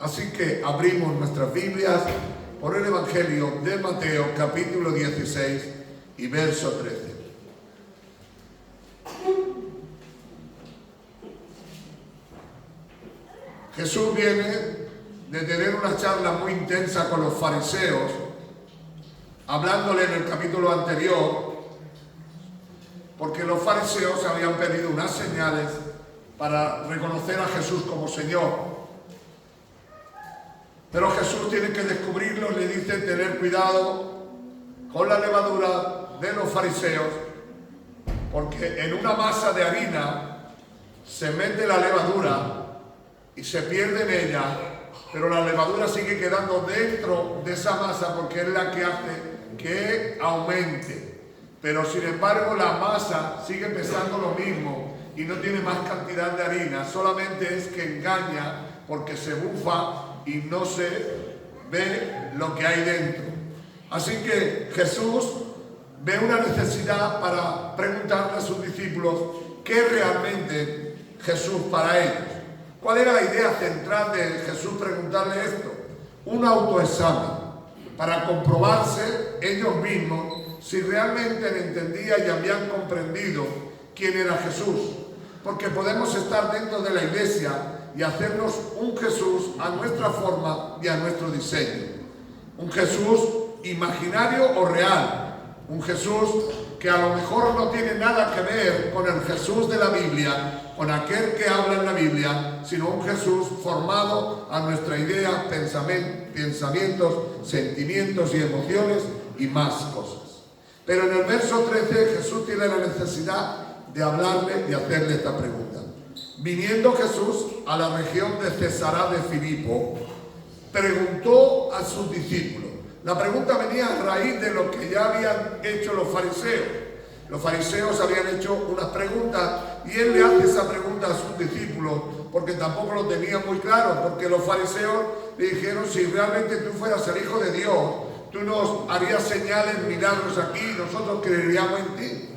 Así que abrimos nuestras Biblias por el Evangelio de Mateo, capítulo 16 y verso 13. Jesús viene de tener una charla muy intensa con los fariseos, hablándole en el capítulo anterior, porque los fariseos habían pedido unas señales para reconocer a Jesús como Señor. Pero Jesús tiene que descubrirlo, le dice tener cuidado con la levadura de los fariseos, porque en una masa de harina se mete la levadura y se pierde en ella, pero la levadura sigue quedando dentro de esa masa porque es la que hace que aumente. Pero sin embargo la masa sigue pesando lo mismo y no tiene más cantidad de harina, solamente es que engaña porque se bufa y no se ve lo que hay dentro. Así que Jesús ve una necesidad para preguntarle a sus discípulos qué es realmente Jesús para ellos. ¿Cuál era la idea central de Jesús preguntarle esto? Un autoexamen para comprobarse ellos mismos si realmente entendían y habían comprendido quién era Jesús. Porque podemos estar dentro de la iglesia y hacernos un Jesús a nuestra forma y a nuestro diseño. Un Jesús imaginario o real. Un Jesús que a lo mejor no tiene nada que ver con el Jesús de la Biblia, con aquel que habla en la Biblia, sino un Jesús formado a nuestra idea, pensamientos, sentimientos y emociones y más cosas. Pero en el verso 13 Jesús tiene la necesidad de hablarle y hacerle esta pregunta. Viniendo Jesús a la región de Cesarea de Filipo, preguntó a sus discípulos. La pregunta venía a raíz de lo que ya habían hecho los fariseos. Los fariseos habían hecho unas preguntas y él le hace esa pregunta a sus discípulos porque tampoco lo tenían muy claro, porque los fariseos le dijeron: si realmente tú fueras el Hijo de Dios, tú nos harías señales, milagros aquí y nosotros creeríamos en ti.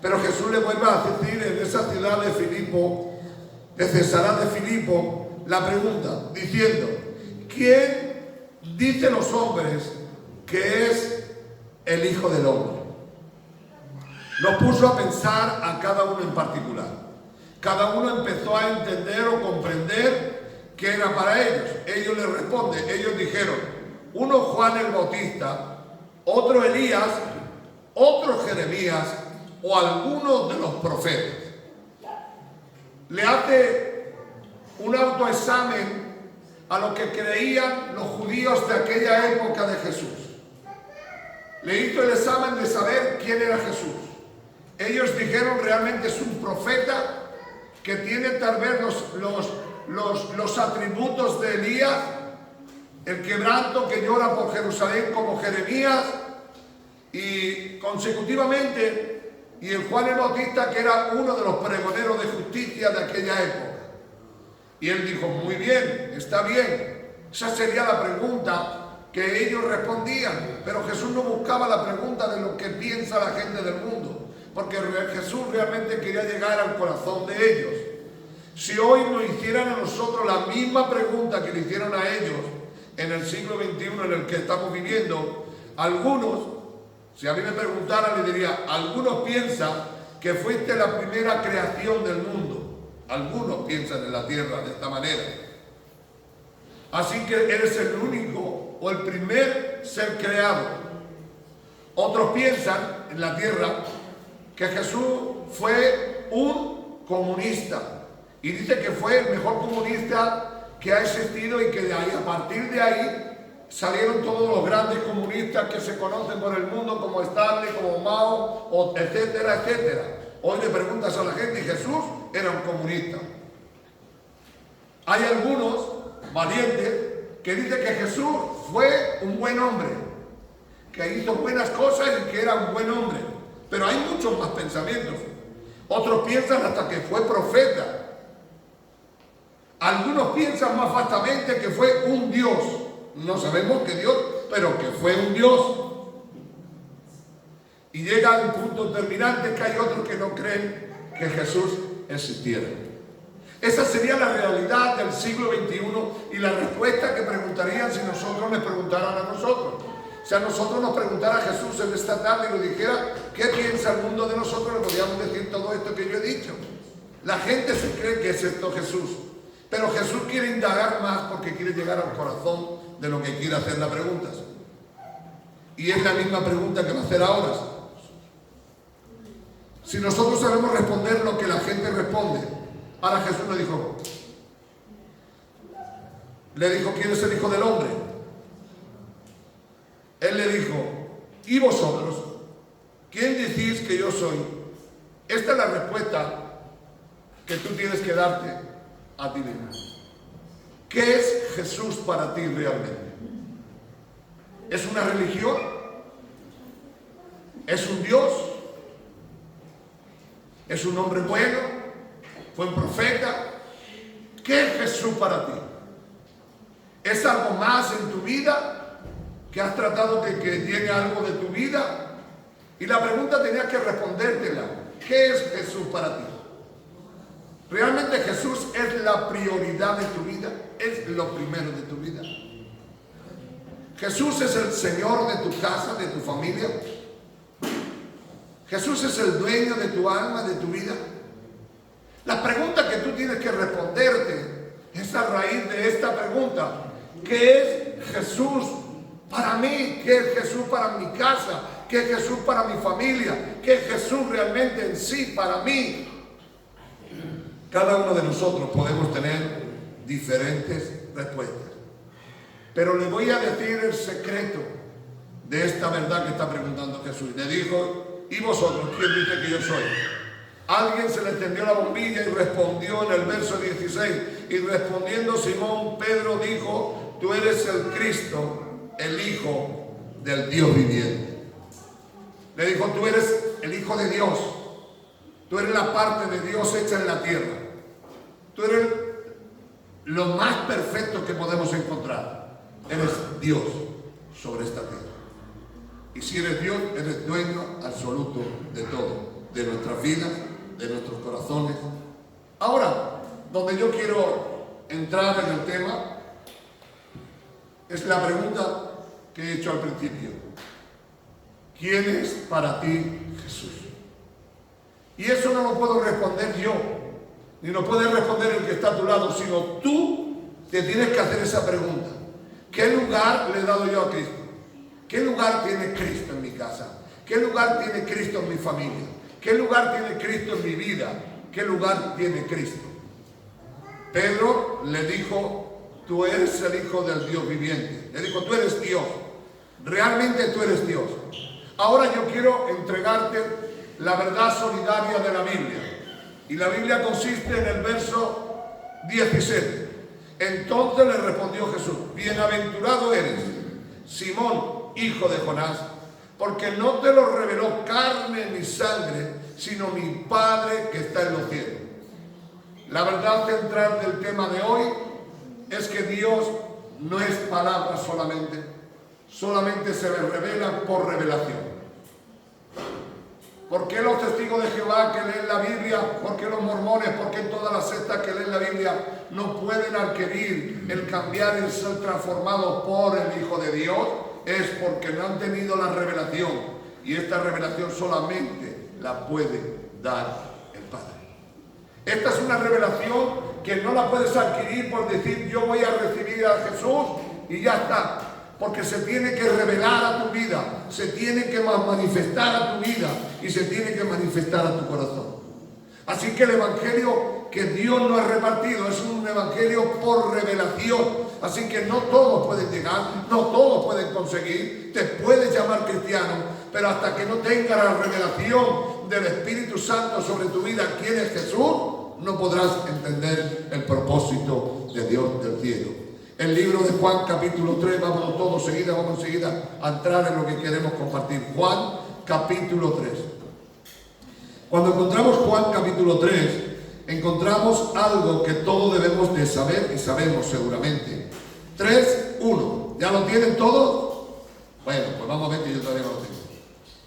Pero Jesús le vuelve a decir en esa ciudad de Filipo, de Cesarea de Filipo, la pregunta, diciendo: ¿quién dice los hombres que es el Hijo del Hombre? Lo puso a pensar a cada uno en particular. Cada uno empezó a entender o comprender qué era para ellos. Ellos le responden, ellos dijeron: uno Juan el Bautista, otro Elías, otro Jeremías o alguno de los profetas. Le hace un autoexamen a lo que creían los judíos de aquella época de Jesús. Le hizo el examen de saber quién era Jesús. Ellos dijeron: realmente es un profeta que tiene tal vez los atributos de Elías, el quebranto que llora por Jerusalén como Jeremías, y consecutivamente, y el Juan el Bautista, que era uno de los pregoneros de justicia de aquella época. Y él dijo: muy bien, está bien. Esa sería la pregunta que ellos respondían. Pero Jesús no buscaba la pregunta de lo que piensa la gente del mundo, porque Jesús realmente quería llegar al corazón de ellos. Si hoy nos hicieran a nosotros la misma pregunta que le hicieron a ellos en el siglo XXI en el que estamos viviendo, algunos, si a mí me preguntaran, le diría: algunos piensan que fuiste la primera creación del mundo. Algunos piensan en la tierra de esta manera. Así que eres el único o el primer ser creado. Otros piensan en la tierra que Jesús fue un comunista. Y dice que fue el mejor comunista que ha existido y que de ahí, a partir de ahí, salieron todos los grandes comunistas que se conocen por el mundo, como Stalin, como Mao, etcétera, etcétera. Hoy le preguntas a la gente y Jesús era un comunista. Hay algunos valientes que dicen que Jesús fue un buen hombre, que hizo buenas cosas y que era un buen hombre. Pero hay muchos más pensamientos. Otros piensan hasta que fue profeta. Algunos piensan más vastamente que fue un Dios. No sabemos qué Dios, pero que fue un Dios. Y llega a un punto terminante que hay otros que no creen que Jesús existiera. Esa sería la realidad del siglo XXI y la respuesta que preguntarían si nosotros les preguntaran a nosotros. Si a nosotros nos preguntara Jesús en esta tarde y nos dijera qué piensa el mundo de nosotros, le podríamos decir todo esto que yo he dicho. La gente se cree que es esto Jesús, pero Jesús quiere indagar más porque quiere llegar al corazón de lo que quiere hacer las preguntas. Y es la misma pregunta que va a hacer ahora. Si nosotros sabemos responder lo que la gente responde, ahora Jesús le dijo, ¿quién es el Hijo del Hombre? Él le dijo, ¿y vosotros? ¿Quién decís que yo soy? Esta es la respuesta que tú tienes que darte a ti mismo. ¿Qué es Jesús para ti realmente? ¿Es una religión? ¿Es un Dios? ¿Es un hombre bueno? ¿Fue un profeta? ¿Qué es Jesús para ti? ¿Es algo más en tu vida? ¿Que has tratado de que llegue algo de tu vida? Y la pregunta tenías que respondértela. ¿Qué es Jesús para ti? ¿Realmente Jesús es la prioridad de tu vida? ¿Es lo primero de tu vida? ¿Jesús es el Señor de tu casa, de tu familia? ¿Jesús es el dueño de tu alma, de tu vida? La pregunta que tú tienes que responderte es a raíz de esta pregunta. ¿Qué es Jesús para mí? ¿Qué es Jesús para mi casa? ¿Qué es Jesús para mi familia? ¿Qué es Jesús realmente en sí para mí? Cada uno de nosotros podemos tener diferentes respuestas. Pero le voy a decir el secreto de esta verdad que está preguntando Jesús. Le dijo, ¿y vosotros quién dice que yo soy? Alguien se le encendió la bombilla y respondió en el verso 16. Y respondiendo Simón, Pedro dijo, tú eres el Cristo, el Hijo del Dios viviente. Le dijo, tú eres el Hijo de Dios. Tú eres la parte de Dios hecha en la tierra. Tú eres lo más perfecto que podemos encontrar. Eres Dios sobre esta tierra. Y si eres Dios, eres dueño absoluto de todo, de nuestras vidas, de nuestros corazones. Ahora, donde yo quiero entrar en el tema, es la pregunta que he hecho al principio. ¿Quién es para ti Jesús? Y eso no lo puedo responder yo, ni lo puede responder el que está a tu lado, sino tú te tienes que hacer esa pregunta. ¿Qué lugar le he dado yo a Cristo? ¿Qué lugar tiene Cristo en mi casa? ¿Qué lugar tiene Cristo en mi familia? ¿Qué lugar tiene Cristo en mi vida? ¿Qué lugar tiene Cristo? Pedro le dijo, tú eres el Hijo del Dios viviente. Le dijo, tú eres Dios. Realmente tú eres Dios. Ahora yo quiero entregarte la verdad solidaria de la Biblia. Y la Biblia consiste en el verso 17. Entonces le respondió Jesús, bienaventurado eres, Simón, hijo de Jonás, porque no te lo reveló carne ni sangre, sino mi Padre que está en los cielos. La verdad central del tema de hoy es que Dios no es palabra solamente se le revela por revelación. ¿Por qué los testigos de Jehová que leen la Biblia, por qué los mormones, por qué todas las sectas que leen la Biblia no pueden adquirir el cambiar, el ser transformados por el Hijo de Dios? Es porque no han tenido la revelación, y esta revelación solamente la puede dar el Padre. Esta es una revelación que no la puedes adquirir por decir yo voy a recibir a Jesús y ya está. Porque se tiene que revelar a tu vida, se tiene que manifestar a tu vida y se tiene que manifestar a tu corazón. Así que el evangelio que Dios nos ha repartido es un evangelio por revelación. Así que no todos pueden llegar, no todos pueden conseguir, te puedes llamar cristiano, pero hasta que no tenga la revelación del Espíritu Santo sobre tu vida, quién es Jesús, no podrás entender el propósito de Dios del cielo. El libro de Juan capítulo 3, vamos enseguida a entrar en lo que queremos compartir. Juan capítulo 3. Cuando encontramos Juan capítulo 3, encontramos algo que todos debemos de saber y sabemos seguramente. 3:1. ¿Ya lo tienen todos? Bueno, pues vamos a ver que yo todavía no lo tengo.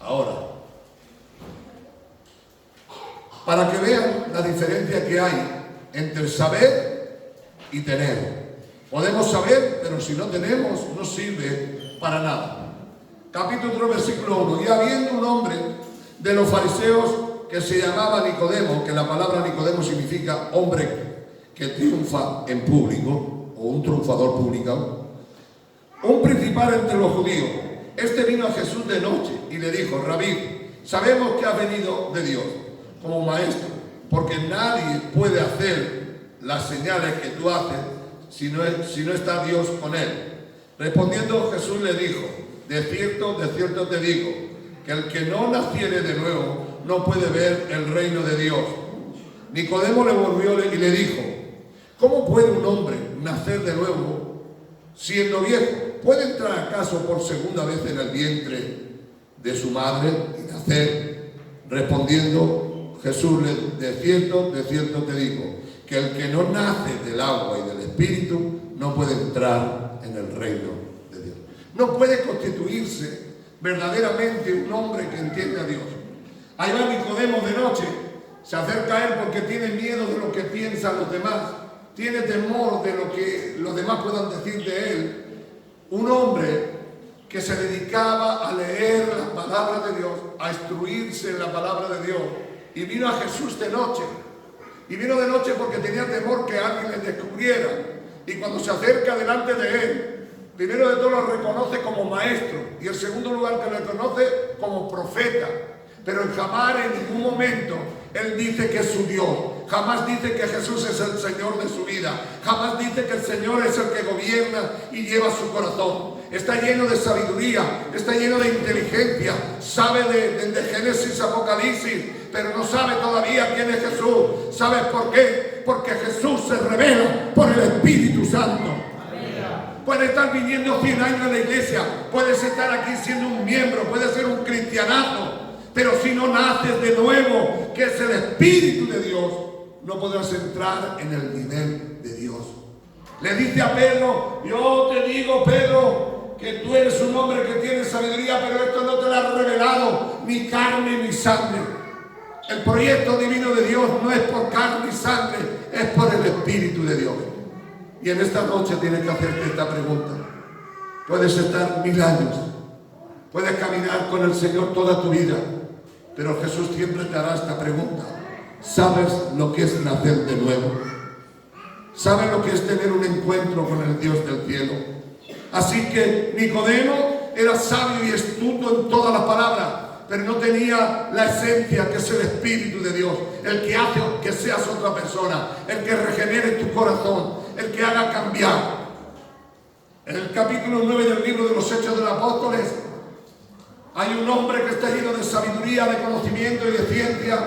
Ahora, para que vean la diferencia que hay entre saber y tener. Podemos saber, pero si no tenemos, no sirve para nada. Capítulo 3, versículo 1. Y habiendo un hombre de los fariseos que se llamaba Nicodemo, que la palabra Nicodemo significa hombre que triunfa en público, o un triunfador público, un principal entre los judíos. Este vino a Jesús de noche y le dijo: Rabí, sabemos que has venido de Dios como maestro, porque nadie puede hacer las señales que tú haces si no está Dios con él. Respondiendo Jesús le dijo: de cierto te digo, que el que no naciere de nuevo no puede ver el reino de Dios. Nicodemo le volvió y le dijo: ¿cómo puede un hombre nacer de nuevo siendo viejo? ¿Puede entrar acaso por segunda vez en el vientre de su madre y nacer? Respondiendo Jesús, de cierto te digo, que el que no nace del agua y del Espíritu no puede entrar en el reino de Dios. No puede constituirse verdaderamente un hombre que entiende a Dios. Ahí va Nicodemo de noche, se acerca a él porque tiene miedo de lo que piensan los demás, tiene temor de lo que los demás puedan decir de él. Un hombre que se dedicaba a leer la palabra de Dios, a instruirse en la palabra de Dios, y vino a Jesús de noche. Y vino de noche porque tenía temor que alguien le descubriera. Y cuando se acerca delante de él, primero de todo lo reconoce como maestro, y en segundo lugar que lo reconoce como profeta. Pero jamás en ningún momento él dice que es su Dios. Jamás dice que Jesús es el Señor de su vida. Jamás dice que el Señor es el que gobierna y lleva su corazón. Está lleno de sabiduría, está lleno de inteligencia, sabe de Génesis, Apocalipsis, pero no sabe todavía quién es Jesús. ¿Sabes por qué? Porque Jesús se revela por el Espíritu Santo. Puedes estar viniendo 100 años a la iglesia, puedes estar aquí siendo un miembro, puedes ser un cristianazo, pero si no naces de nuevo, que es el Espíritu de Dios, no podrás entrar en el nivel de Dios. Le dice a Pedro: yo te digo, Pedro, que tú eres un hombre que tiene sabiduría, pero esto no te lo ha revelado ni carne ni sangre. El proyecto divino de Dios no es por carne y sangre, es por el Espíritu de Dios. Y en esta noche tienes que hacerte esta pregunta. Puedes estar 1000 años, puedes caminar con el Señor toda tu vida, pero Jesús siempre te hará esta pregunta: ¿sabes lo que es nacer de nuevo? ¿Sabes lo que es tener un encuentro con el Dios del cielo? Así que Nicodemo era sabio y astuto en todas las palabras, pero no tenía la esencia que es el Espíritu de Dios, el que hace que seas otra persona, el que regenere tu corazón, el que haga cambiar. En el capítulo 9 del libro de los Hechos de los Apóstoles hay un hombre que está lleno de sabiduría, de conocimiento y de ciencia,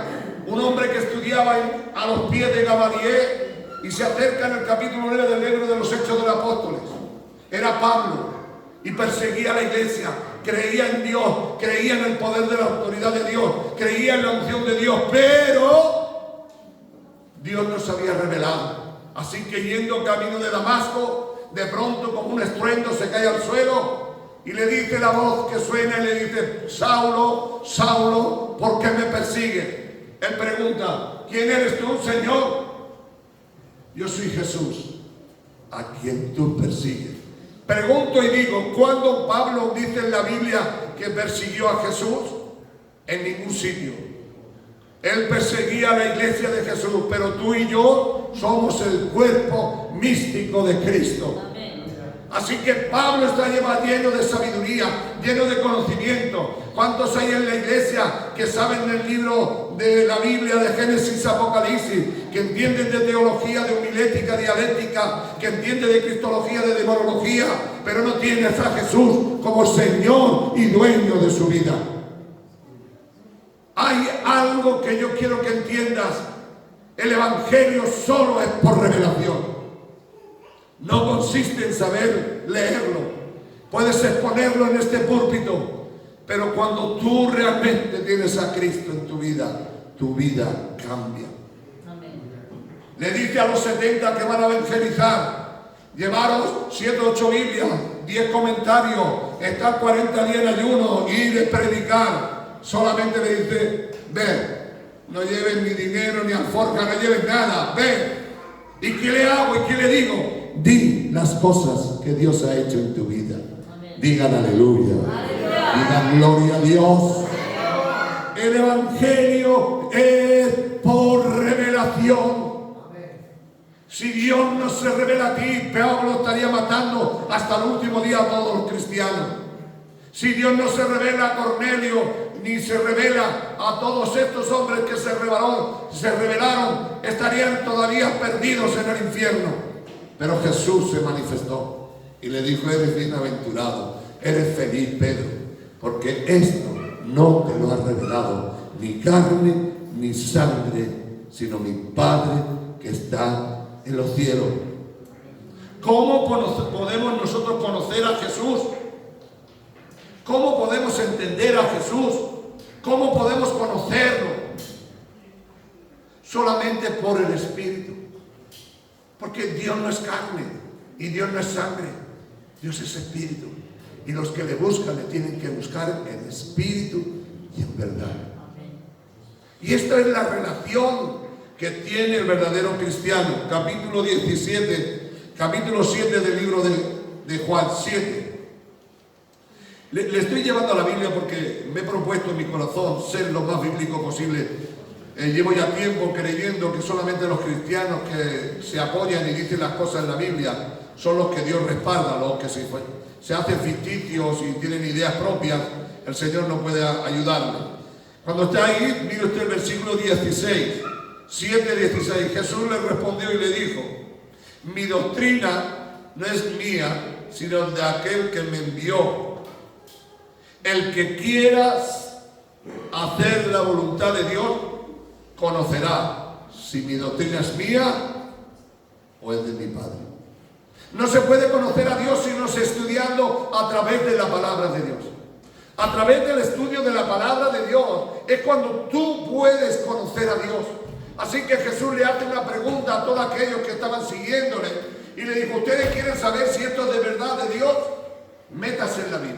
un hombre que estudiaba a los pies de Gamaliel, y se acerca en el capítulo 9 del libro de los Hechos de los Apóstoles. Era Pablo y perseguía a la iglesia, creía en Dios, creía en el poder de la autoridad de Dios, creía en la unción de Dios, pero Dios no se había revelado. Así que yendo camino de Damasco, de pronto como un estruendo se cae al suelo y le dice la voz que suena y le dice: Saulo, Saulo, ¿por qué me persigues? Él pregunta: ¿quién eres tú, Señor? Yo soy Jesús, a quien tú persigues. Pregunto y digo: ¿cuándo Pablo dice en la Biblia que persiguió a Jesús? En ningún sitio. Él perseguía a la iglesia de Jesús, pero tú y yo somos el cuerpo místico de Cristo. Así que Pablo está lleno de sabiduría, lleno de conocimiento. ¿Cuántos hay en la iglesia que saben del libro de la Biblia, de Génesis, Apocalipsis, que entienden de teología, de homilética, dialéctica, que entienden de cristología, de demonología, pero no tienen a Jesús como Señor y dueño de su vida? Hay algo que yo quiero que entiendas: el Evangelio solo es por revelación. No consiste en saber leerlo. Puedes exponerlo en este púlpito, pero cuando tú realmente tienes a Cristo en tu vida cambia. Amén. Le dice a los 70 que van a evangelizar: llevaros 7 o 8 Biblias, 10 comentarios, estar 40 días en ayuno, ir a predicar. Solamente le dice: ven, no lleven ni dinero ni alforja, no lleven nada, ven. ¿Y qué le hago y qué le digo? Di las cosas que Dios ha hecho en tu vida. Amén. Digan aleluya. Aleluya. Digan gloria a Dios. El Evangelio es por revelación. Si Dios no se revela a ti, Pablo estaría matando hasta el último día a todos los cristianos. Si Dios no se revela a Cornelio, ni se revela a todos estos hombres que se rebelaron, estarían todavía perdidos en el infierno. Pero Jesús se manifestó y le dijo: eres bienaventurado, eres feliz, Pedro, porque esto no te lo ha revelado ni carne ni sangre, sino mi Padre que está en los cielos. ¿Cómo podemos nosotros conocer a Jesús? ¿Cómo podemos entender a Jesús? ¿Cómo podemos conocerlo? Solamente por el Espíritu. Porque Dios no es carne y Dios no es sangre. Dios es Espíritu. Y los que le buscan le tienen que buscar en espíritu y en verdad. Y esta es la relación que tiene el verdadero cristiano. Capítulo 17, capítulo 7 del libro de Juan 7. Le estoy llevando a la Biblia porque me he propuesto en mi corazón ser lo más bíblico posible. Llevo ya tiempo creyendo que solamente los cristianos que se apoyan y dicen las cosas en la Biblia son los que Dios respalda. Los que se hacen ficticios y tienen ideas propias, el Señor no puede ayudarme. Cuando está ahí, mire usted el versículo 16, 7:16. Jesús le respondió y le dijo: mi doctrina no es mía, sino de aquel que me envió. El que quiera hacer la voluntad de Dios conocerá si mi doctrina es mía o es de mi Padre. No se puede conocer a Dios si no se estudiando a través de la palabra de Dios. A través del estudio de la palabra de Dios es cuando tú puedes conocer a Dios. Así que Jesús le hace una pregunta a todos aquellos que estaban siguiéndole y le dijo: ¿ustedes quieren saber si esto es de verdad de Dios? Métase en la Biblia.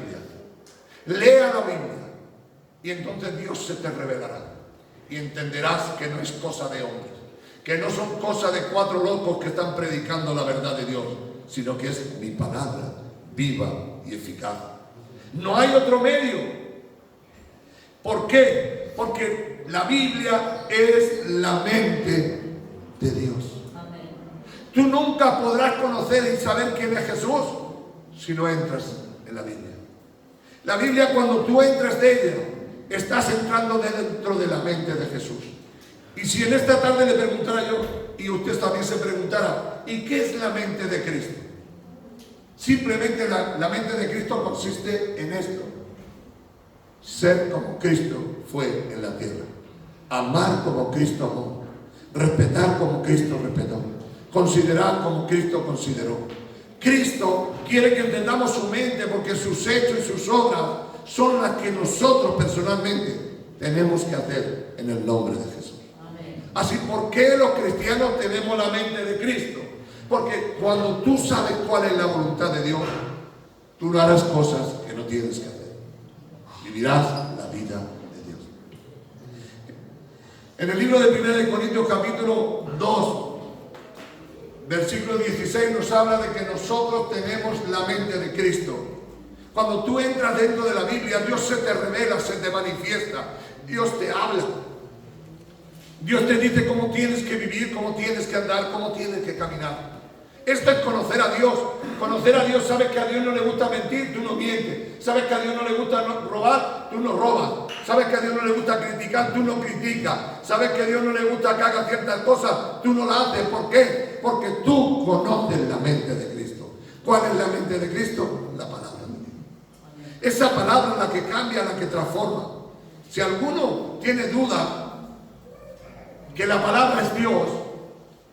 Lea la Biblia y entonces Dios se te revelará y entenderás que no es cosa de hombres, que no son cosas de cuatro locos que están predicando la verdad de Dios, sino que es mi palabra viva y eficaz. No hay otro medio. ¿Por qué? Porque la Biblia es la mente de Dios. Amén. Tú nunca podrás conocer y saber quién es Jesús si no entras en la Biblia. La Biblia, cuando tú entras de ella, estás entrando dentro de la mente de Jesús. Y si en esta tarde le preguntara yo, y usted también se preguntara: ¿y qué es la mente de Cristo? Simplemente la mente de Cristo consiste en esto: ser como Cristo fue en la tierra, amar como Cristo amó, respetar como Cristo respetó, considerar como Cristo consideró. Cristo quiere que entendamos su mente, porque sus hechos y sus obras son las que nosotros personalmente tenemos que hacer en el nombre de Jesús. Amén. Así, ¿por qué los cristianos tenemos la mente de Cristo? Porque cuando tú sabes cuál es la voluntad de Dios, tú no harás cosas que no tienes que hacer. Vivirás la vida de Dios. En el libro de 1 Corintios capítulo 2, versículo 16 nos habla de que nosotros tenemos la mente de Cristo. Cuando tú entras dentro de la Biblia, Dios se te revela, se te manifiesta, Dios te habla. Dios te dice cómo tienes que vivir, cómo tienes que andar, cómo tienes que caminar. Esto es conocer a Dios. Conocer a Dios, sabes que a Dios no le gusta mentir, tú no mientes. Sabes que a Dios no le gusta robar, tú no robas. Sabes que a Dios no le gusta criticar, tú no criticas. Sabes que a Dios no le gusta que haga ciertas cosas, tú no las haces. ¿Por qué? Porque tú conoces la mente de Cristo. ¿Cuál es la mente de Cristo? La palabra de Dios. Esa palabra es la que cambia, la que transforma. Si alguno tiene duda que la palabra es Dios,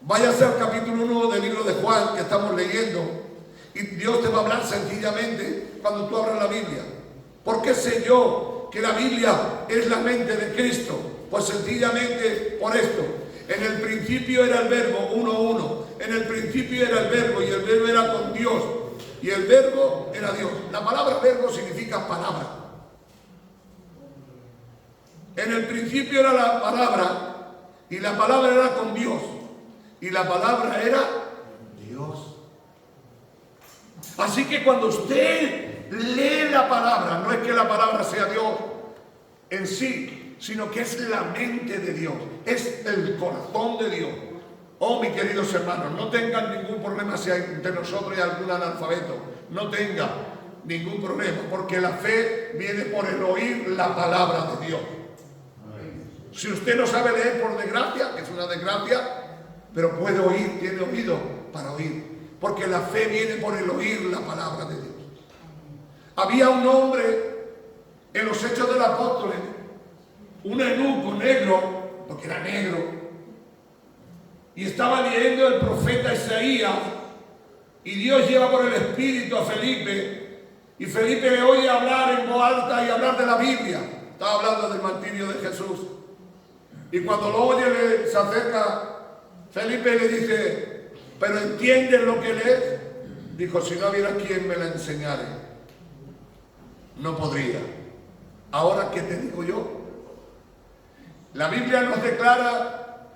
váyase al capítulo 1 del libro de Juan que estamos leyendo y Dios te va a hablar sencillamente cuando tú abras la Biblia. ¿Por qué sé yo que la Biblia es la mente de Cristo? Pues sencillamente por esto. En el principio era el verbo, 1:1. En el principio era el verbo y el verbo era con Dios y el verbo era Dios. La palabra verbo significa palabra. En el principio era la palabra y la palabra era con Dios. y la palabra era Dios. Así que cuando usted lee la palabra, no es que la palabra sea Dios en sí, sino que es la mente de Dios, es el corazón de Dios. Oh, mis queridos hermanos, no tengan ningún problema si entre nosotros hay algún analfabeto, no tenga ningún problema, porque la fe viene por el oír la palabra de Dios. Si usted no sabe leer por desgracia, que es una desgracia, pero puede oír, tiene oído para oír, porque la fe viene por el oír la palabra de Dios. Había un hombre en los Hechos de los Apóstoles, un eunuco negro, porque era negro, y estaba leyendo el profeta Isaías, y Dios lleva por el Espíritu a Felipe, y Felipe le oye hablar en voz alta y hablar de la Biblia. Estaba hablando del martirio de Jesús. Y cuando lo oye, se acerca Felipe y le dice: ¿pero entiendes lo que lees? Dijo: si no hubiera quien me la enseñare, no podría. Ahora, ¿qué te digo yo? La Biblia nos declara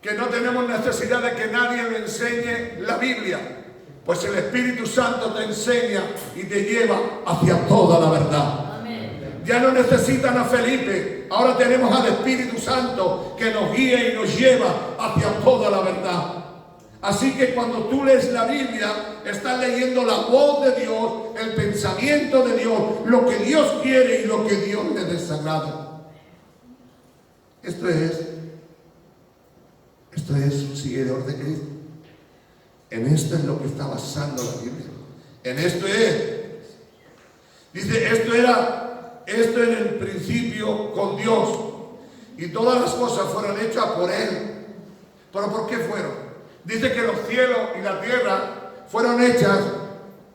que no tenemos necesidad de que nadie le enseñe la Biblia, pues el Espíritu Santo te enseña y te lleva hacia toda la verdad. Amén. Ya no necesitan a Felipe, ahora tenemos al Espíritu Santo que nos guía y nos lleva hacia toda la verdad. Así que cuando tú lees la Biblia, estás leyendo la voz de Dios, el pensamiento de Dios, lo que Dios quiere y lo que Dios le desagrada. Esto es un seguidor de Cristo. En esto es lo que está basando la Biblia. En esto es. Dice, esto en el principio con Dios. Y todas las cosas fueron hechas por Él. ¿Pero por qué fueron? Dice que los cielos y la tierra fueron hechas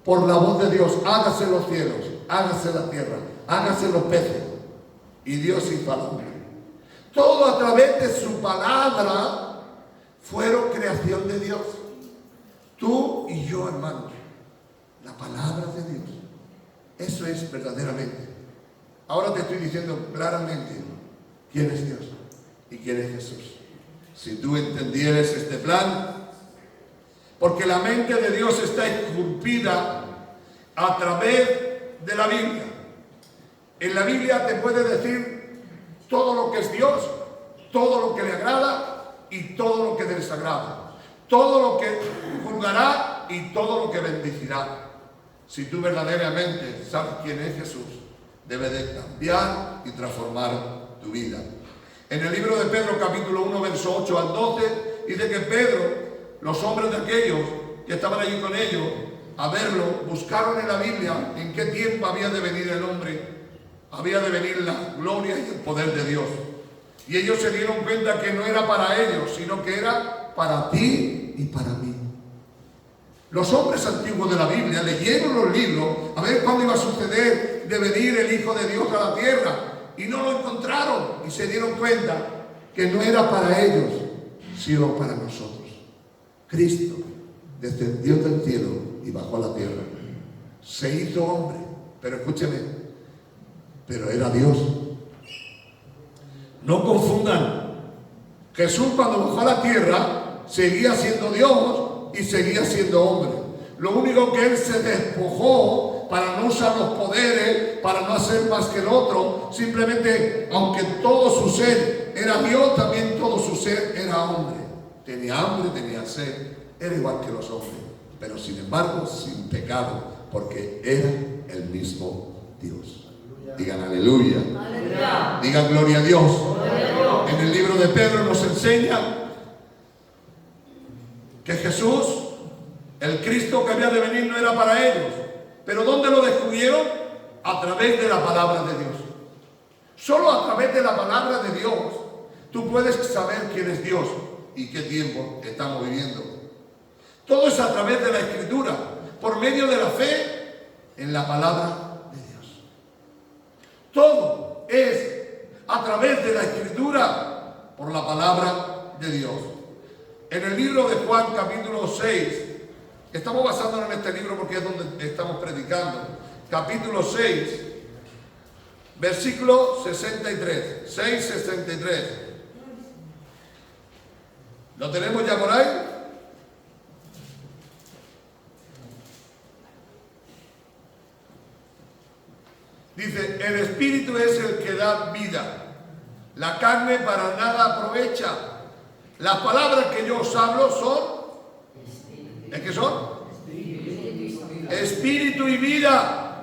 por la voz de Dios. Hágase los cielos, hágase la tierra, hágase los peces. Y Dios hizo al hombre. Todo a través de su palabra fueron creación de Dios. Tú y yo, hermanos, la palabra de Dios. Eso es verdaderamente. Ahora te estoy diciendo claramente quién es Dios y quién es Jesús. Si tú entendieres este plan, porque la mente de Dios está esculpida a través de la Biblia. En la Biblia te puede decir todo lo que es Dios, todo lo que le agrada y todo lo que desagrada, todo lo que juzgará y todo lo que bendecirá. Si tú verdaderamente sabes quién es Jesús, debe de cambiar y transformar tu vida. En el libro de Pedro, capítulo 1, verso 8 al 12, dice que Pedro, los hombres de aquellos que estaban allí con ellos, a verlo, buscaron en la Biblia en qué tiempo había de venir el hombre, había de venir la gloria y el poder de Dios. Y ellos se dieron cuenta que no era para ellos, sino que era para ti y para mí. Los hombres antiguos de la Biblia leyeron los libros a ver cuándo iba a suceder de venir el Hijo de Dios a la tierra. Y no lo encontraron. Y se dieron cuenta que no era para ellos, sino para nosotros. Cristo descendió del cielo y bajó a la tierra. Se hizo hombre. Pero escúcheme, pero era Dios. No confundan. Jesús cuando bajó a la tierra seguía siendo Dios y seguía siendo hombre. Lo único que Él se despojó para no usar los poderes, para no hacer más que el otro. Simplemente, aunque todo su ser era Dios, también todo su ser era hombre. Tenía hambre, tenía sed, era igual que los hombres. Pero sin embargo, sin pecado, porque era el mismo Dios. Digan aleluya. Aleluya. Digan gloria a Dios. Aleluya. En el libro de Pedro nos enseña que Jesús, el Cristo que había de venir, no era para ellos. Pero ¿dónde lo descubrieron? A través de la palabra de Dios. Solo a través de la palabra de Dios tú puedes saber quién es Dios y qué tiempo estamos viviendo. Todo es a través de la Escritura, por medio de la fe en la palabra. Todo es a través de la Escritura, por la palabra de Dios. En el libro de Juan, capítulo 6, estamos basándonos en este libro porque es donde estamos predicando. Capítulo 6, versículo 63. 6:63. ¿Lo tenemos ya por ahí? Dice, el espíritu es el que da vida. La carne para nada aprovecha. Las palabras que yo os hablo son, ¿es qué son? Espíritu y vida.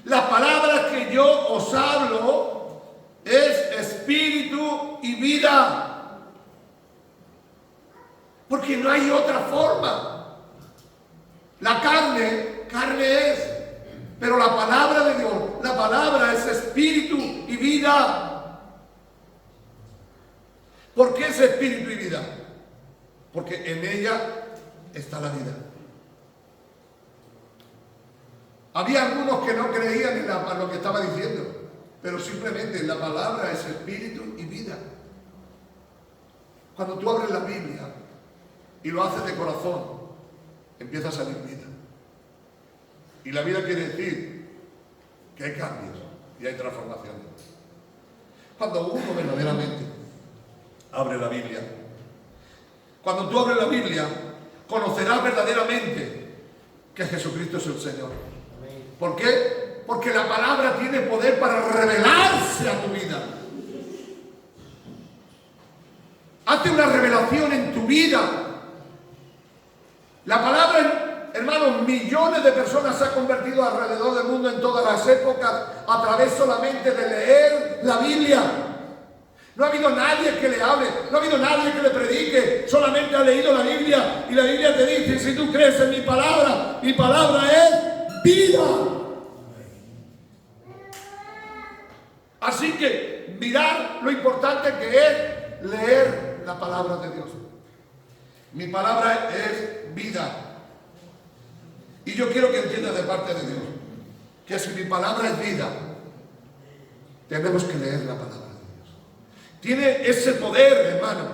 Las palabras que yo os hablo es espíritu y vida. Porque no hay otra forma. La carne es. Pero la palabra de Dios, la palabra es espíritu y vida. ¿Por qué es espíritu y vida? Porque en ella está la vida. Había algunos que no creían en lo que estaba diciendo, pero simplemente la palabra es espíritu y vida. Cuando tú abres la Biblia y lo haces de corazón, empieza a salir vida. Y la vida quiere decir que hay cambios y hay transformaciones. Cuando uno verdaderamente abre la Biblia, cuando tú abres la Biblia, conocerás verdaderamente que Jesucristo es el Señor. ¿Por qué? Porque la palabra tiene poder para revelarse a tu vida. Hace una revelación en tu vida. La palabra, hermanos, millones de personas se han convertido alrededor del mundo en todas las épocas a través solamente de leer la Biblia. No ha habido nadie que le hable, no ha habido nadie que le predique, solamente ha leído la Biblia y la Biblia te dice, si tú crees en mi palabra es vida. Así que mirar lo importante que es leer la palabra de Dios. Mi palabra es vida. Y yo quiero que entiendas de parte de Dios que si mi palabra es vida, tenemos que leer la palabra. Tiene ese poder, hermano.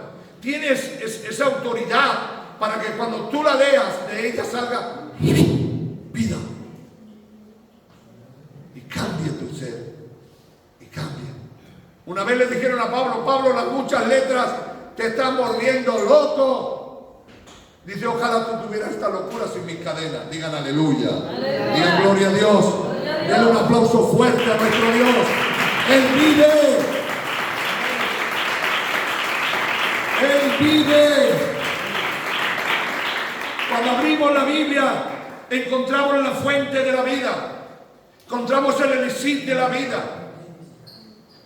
Tienes esa autoridad para que cuando tú la leas, de ella salga vida. Y cambie tu ser. Y cambie. Una vez le dijeron a Pablo, Pablo, las muchas letras te están volviendo loco. Dice, ojalá tú tuvieras esta locura sin mis cadenas. Digan aleluya. Aleluya. Digan gloria a Dios. Denle un aplauso fuerte a nuestro Dios. Él vive. Él vive. Cuando abrimos la Biblia, encontramos la fuente de la vida. Encontramos el elixir de la vida.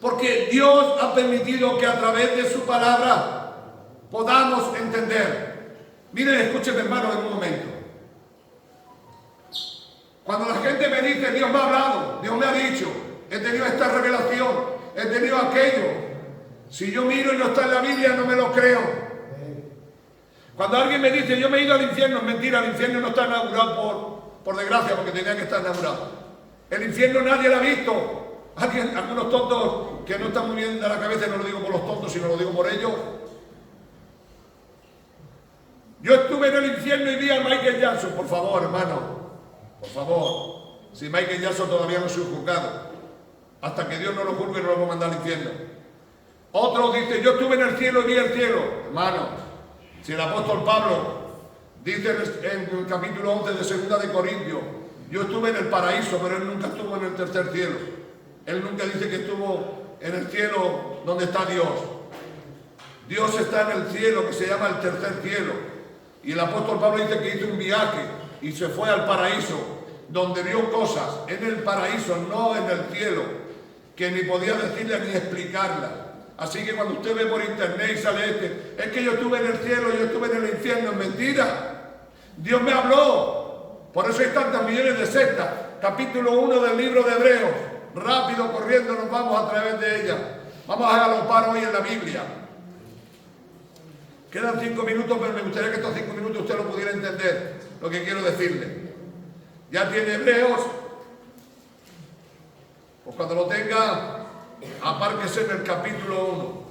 Porque Dios ha permitido que a través de su palabra podamos entender. Miren, escúchenme, hermano, en un momento. Cuando la gente me dice, Dios me ha hablado, Dios me ha dicho, he tenido esta revelación, he tenido aquello. Si yo miro y no está en la Biblia, no me lo creo. Cuando alguien me dice, yo me he ido al infierno, es mentira, el infierno no está inaugurado por desgracia, porque tenía que estar inaugurado. El infierno nadie lo ha visto. Algunos tontos que no están muy bien de la cabeza, no lo digo por los tontos, sino lo digo por ellos. Yo estuve en el infierno y vi a Michael Jackson, por favor, hermano, por favor. Si Michael Jackson todavía no ha sido juzgado, hasta que Dios no lo juzgue, no lo va a mandar al infierno. Otros dicen, yo estuve en el cielo y vi el cielo. Hermano, si el apóstol Pablo dice en el capítulo 11 de 2 de Corintios, yo estuve en el paraíso, pero él nunca estuvo en el tercer cielo. Él nunca dice que estuvo en el cielo donde está Dios. Dios está en el cielo que se llama el tercer cielo. Y el apóstol Pablo dice que hizo un viaje y se fue al paraíso, donde vio cosas en el paraíso, no en el cielo, que ni podía decirle ni explicarla. Así que cuando usted ve por internet y sale es que yo estuve en el cielo, yo estuve en el infierno, es mentira. Dios me habló. Por eso hay tantas millones de sectas. Capítulo 1 del libro de Hebreos. Rápido, corriendo, nos vamos a través de ella. Vamos a galopar hoy en la Biblia. Quedan 5 minutos, pero me gustaría que estos 5 minutos usted lo pudiera entender, lo que quiero decirle. Ya tiene Hebreos. Pues cuando lo tenga, apárquese en el capítulo 1.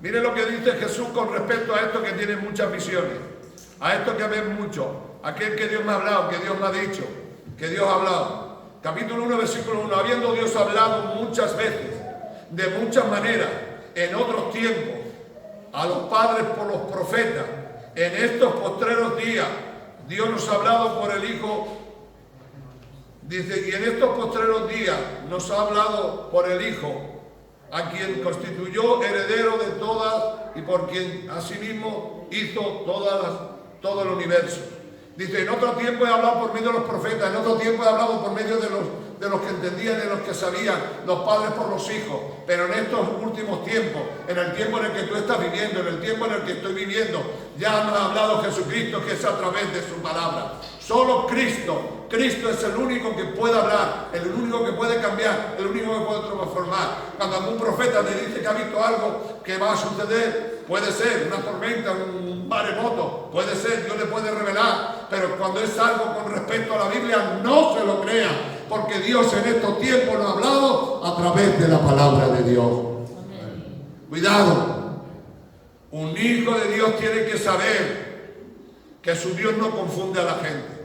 Mire lo que dice Jesús con respecto a esto que tiene muchas visiones, a esto que ven mucho, aquel que Dios me ha hablado, que Dios me ha dicho, que Dios ha hablado. Capítulo 1, versículo 1. Habiendo Dios hablado muchas veces, de muchas maneras, en otros tiempos, a los padres por los profetas, en estos postreros días, Dios nos ha hablado por el Hijo. Dice, y en estos postreros días nos ha hablado por el Hijo, a quien constituyó heredero de todas y por quien asimismo hizo todo el universo. Dice, en otro tiempo he hablado por medio de los profetas, en otro tiempo he hablado por medio de los que entendían, de los que sabían, los padres por los hijos, pero en estos últimos tiempos, en el tiempo en el que tú estás viviendo, en el tiempo en el que estoy viviendo, ya nos ha hablado Jesucristo, que es a través de su palabra. Solo Cristo es el único que puede hablar, el único que puede cambiar, el único que puede transformar. Cuando algún profeta te dice que ha visto algo que va a suceder, puede ser una tormenta, un maremoto, puede ser, Dios le puede revelar, pero cuando es algo con respecto a la Biblia, no se lo crea, porque Dios en estos tiempos nos ha hablado a través de la palabra de Dios. Amén. Cuidado, un hijo de Dios tiene que saber que su Dios no confunde a la gente.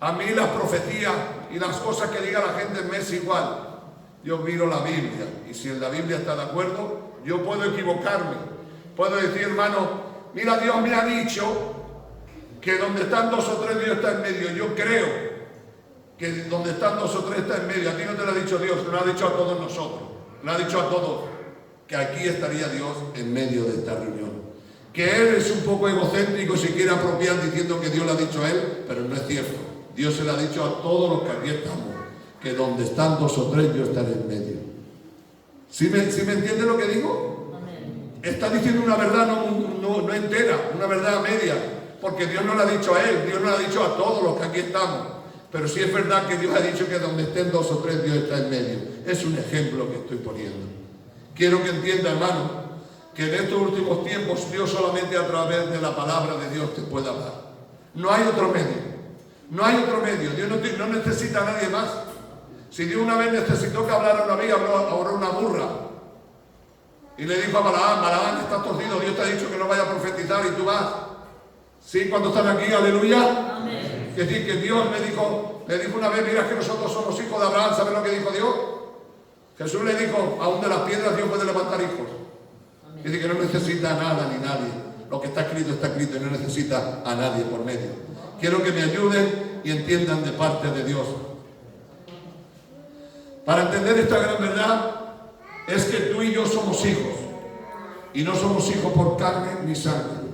A mí las profecías y las cosas que diga la gente me es igual. Yo miro la Biblia y si en la Biblia está de acuerdo, yo puedo equivocarme. Puedo decir, hermano, mira, Dios me ha dicho que donde están dos o tres Dios está en medio. Yo creo que donde están dos o tres está en medio. A ti no te lo ha dicho Dios, lo ha dicho a todos nosotros. Lo ha dicho a todos que aquí estaría Dios en medio de esta reunión. Que Él es un poco egocéntrico y se quiere apropiar diciendo que Dios le ha dicho a Él, pero no es cierto. Dios se le ha dicho a todos los que aquí estamos, que donde están dos o tres, yo estaré en medio. ¿Sí me entiende lo que digo? Amén. Está diciendo una verdad no entera, una verdad media, porque Dios no le ha dicho a él, Dios no le ha dicho a todos los que aquí estamos. Pero sí es verdad que Dios ha dicho que donde estén dos o tres, Dios está en medio. Es un ejemplo que estoy poniendo. Quiero que entienda, hermano, que en estos últimos tiempos Dios solamente a través de la palabra de Dios te puede hablar. No hay otro medio. No hay otro medio. Dios no necesita a nadie más. Si Dios una vez necesitó que hablara una amiga, habló una burra. Y le dijo a Balaam, estás torcido, Dios te ha dicho que no vaya a profetizar y tú vas. ¿Sí? ¿Cuántos están aquí? Aleluya. Amén. Es decir, que Dios le dijo una vez, mira que nosotros somos hijos de Abraham. ¿Sabes lo que dijo Dios? Jesús le dijo, aún de las piedras Dios puede levantar hijos. Amén. Dice que no necesita a nada ni nadie. Lo que está escrito y no necesita a nadie por medio. Quiero que me ayuden y entiendan de parte de Dios. Para entender esta gran verdad, es que tú y yo somos hijos. Y no somos hijos por carne ni sangre.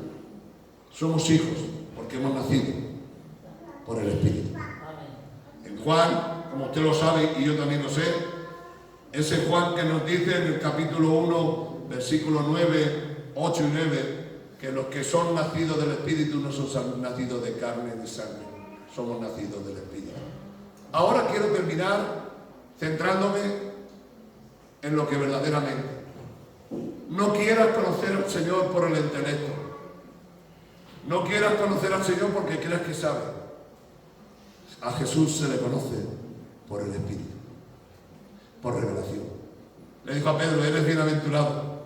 Somos hijos porque hemos nacido por el Espíritu. En Juan, como usted lo sabe y yo también lo sé, ese Juan que nos dice en el capítulo 1, versículos 9, 8 y 9, que los que son nacidos del Espíritu no son nacidos de carne ni sangre, somos nacidos del Espíritu. Ahora quiero terminar centrándome en lo que verdaderamente. No quieras conocer al Señor por el intelecto. No quieras conocer al Señor porque creas que sabe. A Jesús se le conoce por el Espíritu, por revelación. Le dijo a Pedro, eres bienaventurado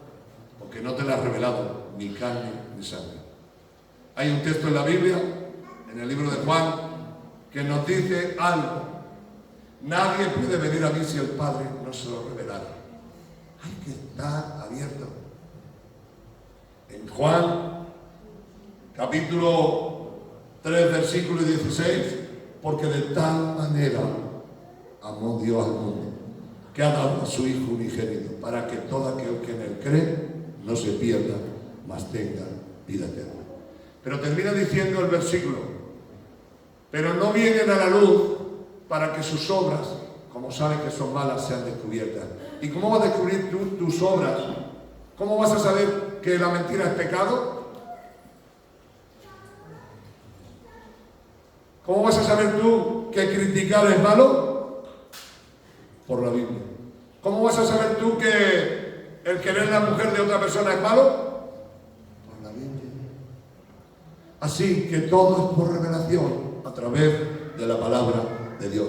porque no te lo ha revelado ni carne ni sangre. Hay un texto en la Biblia, en el libro de Juan, que nos dice algo. Nadie puede venir a mí si el Padre no se lo revelara. Hay que estar abierto. En Juan, capítulo 3, versículo 16, porque de tal manera amó Dios al mundo, que ha dado a su Hijo unigénito, para que todo aquel que en él cree no se pierda, mas tenga vida eterna. Pero termina diciendo el versículo, pero no vienen a la luz para que sus obras, como saben que son malas, sean descubiertas. ¿Y cómo vas a descubrir tú tus obras? ¿Cómo vas a saber que la mentira es pecado? ¿Cómo vas a saber tú que criticar es malo? Por la Biblia. ¿Cómo vas a saber tú que el querer la mujer de otra persona es malo? Por la Biblia. Así que todo es por revelación a través de la palabra de Dios.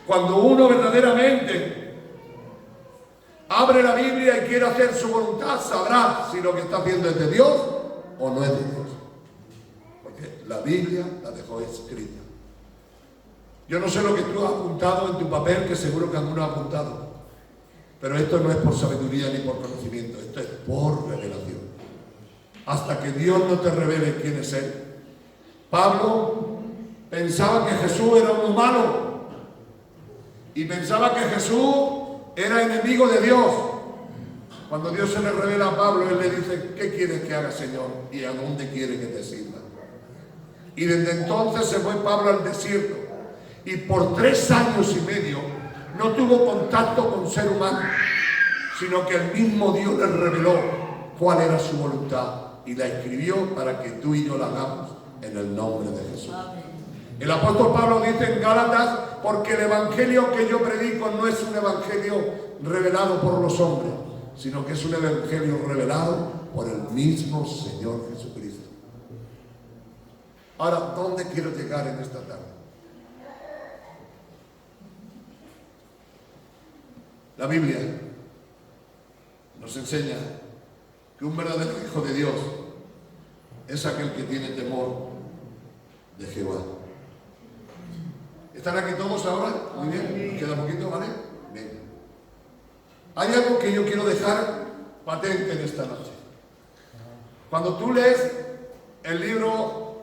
Cuando uno verdaderamente abre la Biblia y quiere hacer su voluntad, sabrá si lo que está haciendo es de Dios o no es de Dios. Porque la Biblia la dejó escrita. Yo no sé lo que tú has apuntado en tu papel, que seguro que alguno ha apuntado. Pero esto no es por sabiduría ni por conocimiento, esto es por revelación. Hasta que Dios no te revele quién es Él, Pablo pensaba que Jesús era uno malo y pensaba que Jesús era enemigo de Dios. Cuando Dios se le revela a Pablo, Él le dice: ¿qué quieres que haga, Señor? ¿Y a dónde quiere que te sirva? Y desde entonces se fue Pablo al desierto y por 3 años y medio no tuvo contacto con ser humano, sino que el mismo Dios le reveló cuál era su voluntad y la escribió para que tú y yo la hagamos en el nombre de Jesús. El apóstol Pablo dice en Gálatas: porque el evangelio que yo predico no es un evangelio revelado por los hombres, sino que es un evangelio revelado por el mismo Señor Jesucristo. Ahora, ¿dónde quiero llegar en esta tarde? La Biblia nos enseña que un verdadero hijo de Dios es aquel que tiene temor de Jehová. ¿Están aquí todos ahora? Muy bien, nos queda poquito, ¿vale? Bien. Hay algo que yo quiero dejar patente en esta noche. Cuando tú lees el libro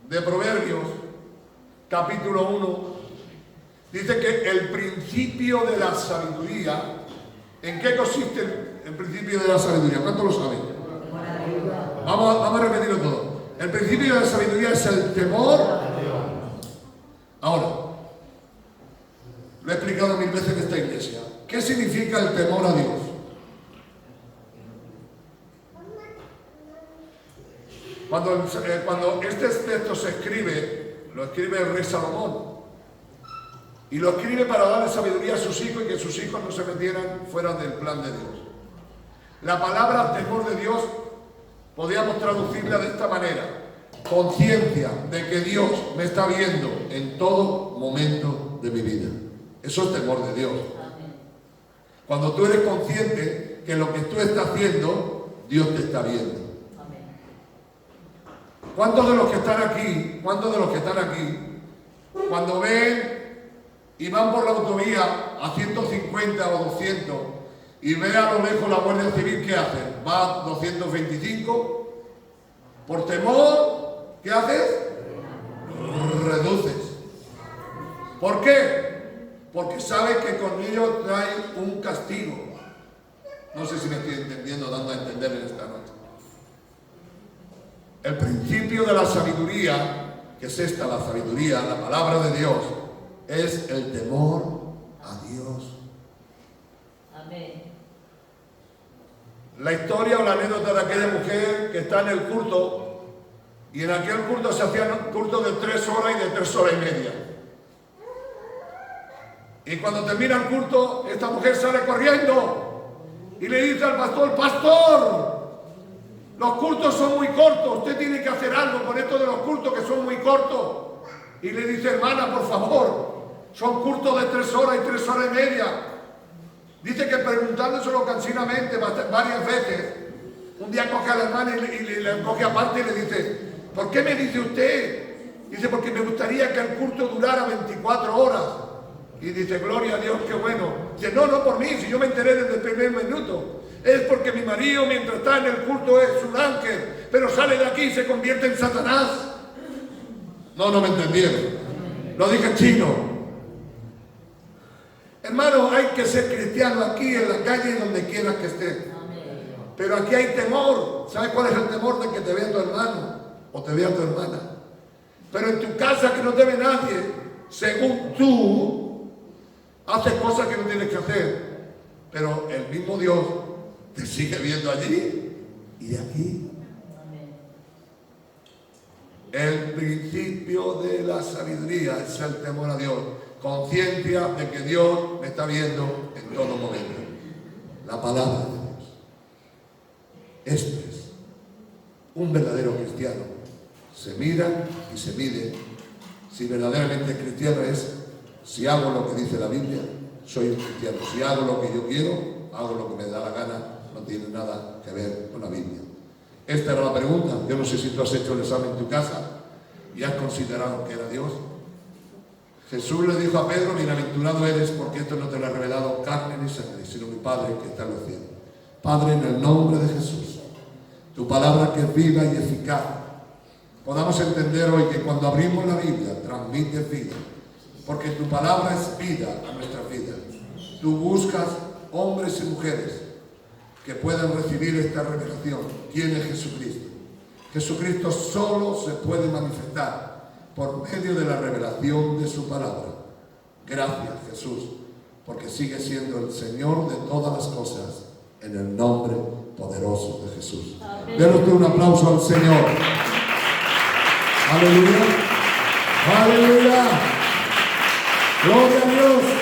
de Proverbios, capítulo 1, dice que el principio de la sabiduría, ¿en qué consiste el principio de la sabiduría? ¿Cuántos lo saben? Vamos a repetirlo todo. El principio de la sabiduría es el temor. Ahora, lo he explicado 1000 veces en esta iglesia. ¿Qué significa el temor a Dios? Cuando este texto se escribe, lo escribe el rey Salomón. Y lo escribe para darle sabiduría a sus hijos y que sus hijos no se metieran fuera del plan de Dios. La palabra temor de Dios podríamos traducirla de esta manera: conciencia de que Dios me está viendo en todo momento de mi vida. Eso es temor de Dios. Cuando tú eres consciente que lo que tú estás haciendo, Dios te está viendo. ¿Cuántos de los que están aquí, cuando ven y van por la autovía a 150 o 200 y ve a lo lejos la Guardia Civil, ¿qué hacen? Va a 225, por temor, ¿qué haces? Reduces. ¿Por qué? Porque sabes que con ello trae un castigo. No sé si me estoy entendiendo, dando a entender en esta noche. El principio de la sabiduría, que es esta, la sabiduría, la palabra de Dios, es el temor a Dios. Amén. La historia o la anécdota de aquella mujer que está en el culto, y en aquel culto se hacían cultos de 3 horas y de 3 horas y media. Y cuando termina el culto, esta mujer sale corriendo y le dice al pastor: pastor, los cultos son muy cortos, usted tiene que hacer algo con esto de los cultos que son muy cortos. Y le dice: hermana, por favor, son cultos de 3 horas y 3 horas y media. Dice que preguntándoselo cansinamente varias veces, un día coge a la hermana y le coge aparte y le dice: ¿por qué me dice usted? Dice: porque me gustaría que el culto durara 24 horas. Y dice: gloria a Dios, qué bueno. Dice: no por mí, si yo me enteré desde el primer minuto. Es porque mi marido, mientras está en el culto, es un ángel, pero sale de aquí y se convierte en Satanás. No me entendieron. Lo dije chino. Hermano, hay que ser cristiano aquí, en la calle y donde quieras que estés. Pero aquí hay temor. ¿Sabes cuál es el temor? De que te vea tu hermano o te vea tu hermana. Pero en tu casa, que no te ve nadie, según tú, haces cosas que no tienes que hacer. Pero el mismo Dios te sigue viendo allí y aquí. El principio de la sabiduría es el temor a Dios. Conciencia de que Dios me está viendo en todo momento. La palabra de Dios. Esto es un verdadero cristiano. Se mira y se mide. Si verdaderamente cristiano es: si hago lo que dice la Biblia, soy un cristiano. Si hago lo que yo quiero, hago lo que me da la gana, no tiene nada que ver con la Biblia. Esta era la pregunta. Yo no sé si tú has hecho el examen en tu casa y has considerado que era Dios. Jesús le dijo a Pedro: bienaventurado eres, porque esto no te lo ha revelado carne ni sangre, sino mi Padre que está en los cielos. Padre, en el nombre de Jesús, tu palabra que es viva y eficaz, podamos entender hoy que cuando abrimos la Biblia transmite vida, porque tu palabra es vida a nuestra vida. Tú buscas hombres y mujeres que puedan recibir esta revelación. ¿Quién es Jesucristo? Jesucristo solo se puede manifestar por medio de la revelación de su palabra. Gracias, Jesús, porque sigue siendo el Señor de todas las cosas, en el nombre poderoso de Jesús. Denle usted un aplauso al Señor. Aleluya. Aleluya. Gloria a Dios.